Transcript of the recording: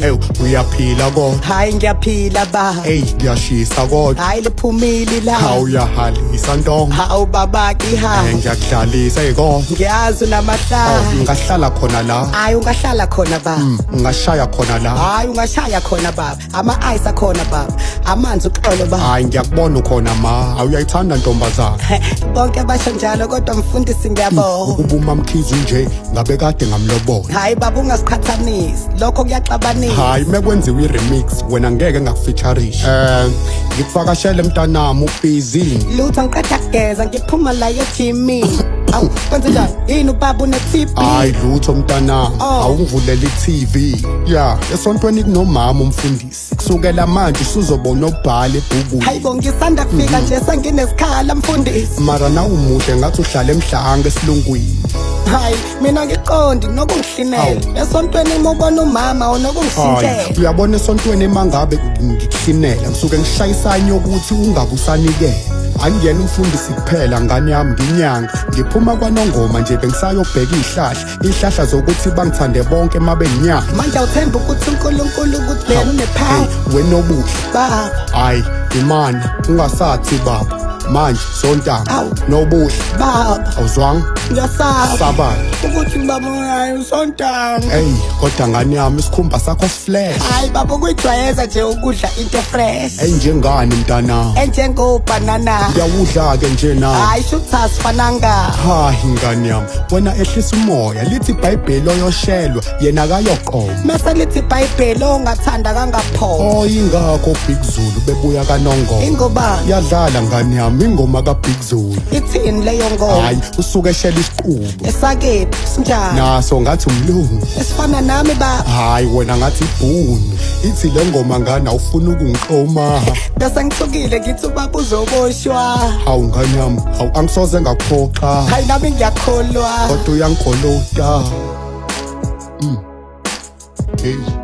Ew, uyaphila kodwa hayi ngiyaphila ba Ey, ngiyashisa kodwa hayi liphumile la Awuyahalisa ntonga hawu baba kiha Ngiyakudlalisa kodwa ngiyazi unamahlaya Ungahlala khona la hayi ungahlala khona baba Ungashaya khona la hayi ungashaya khona baba ama-ice akhona baba amanzi uxolo baba Hayi ngiyakubona ukhona ma Awuyayithanda ntombazana bonke basho njalo kodwa mfundisi ngiyabona Ukubuma mkhizi nje ngabe kade ngamlobola hayi baba ungasiqhathanisi lokho kuyaxabanisa Hayi mekwenziwe i-remix wena ngeke ngakufeaturisha ngikufakashele mntanami ubhizi lutho ngiqeda kugeza ngiphuma la ejimi awu kwenze njani yini ubaba une-TB Hayi lutho mntanami awungivulele i-TV ya esontweni kunomama umfundisi kusukela manje usuzobona obhala ebhukwini hayi bo ngisanda kufika nje senginesikhala mfundisi mara nawumuhle ngathi uhlala emhlanga esilungwini hayi mina ngiqondi nokungihlinela esontweni uma ubona umama Hayi onokungishintshela uyabona esontweni emangabe ngikuhlinela ngisuke ngishayisanye ukuthi ungabe usanikele angiyena umfundisi kuphela ngane yami nginyanga ngiphuma kwanongoma nje bengisayobheka ihlahla zokuthi bangithande bonke mabenginyanga manje awuthemba ukuthi uNkulunkulu ukuthi yena unepower wenobuhle baba hayi imana ungasathi baba manje sontanga Awu. nobuhle baba awuzwanga ngiyasaba sabani ukuthi baba hayi usontanga ey kodwa ngane yami isikhumba sakho siflesh hayi baba ukuyijwayeza nje ukudla into fresh enjengani mntanami enjengobhanana ngiyawudla-ke nje na hayi shouthi asifananga hayi ngane yami wena ehlisa umoya lithi ibhayibheli oyoshelwa yena kayoqoma mase lithi ibhayibheli ongathanda kangapho ingakho Big Zulu bebuya kanongoma ingobani yadlala ngane yami ingoma kaBig Zulu ithini leyo ngoma hayi usuke eshela isiqubu esakephi sinjani naso ngathi umlungu esifana nami baba hayi wena ngathi ibhunu ithi le ngoma ngane awufuna ukungiqoma bese ngithukile ngithi ubaba uzoboshwa hawu ngane yami hawu angisoze ngakuphoxa hayi nami ngiyakholwa kodwa uyangigolota hey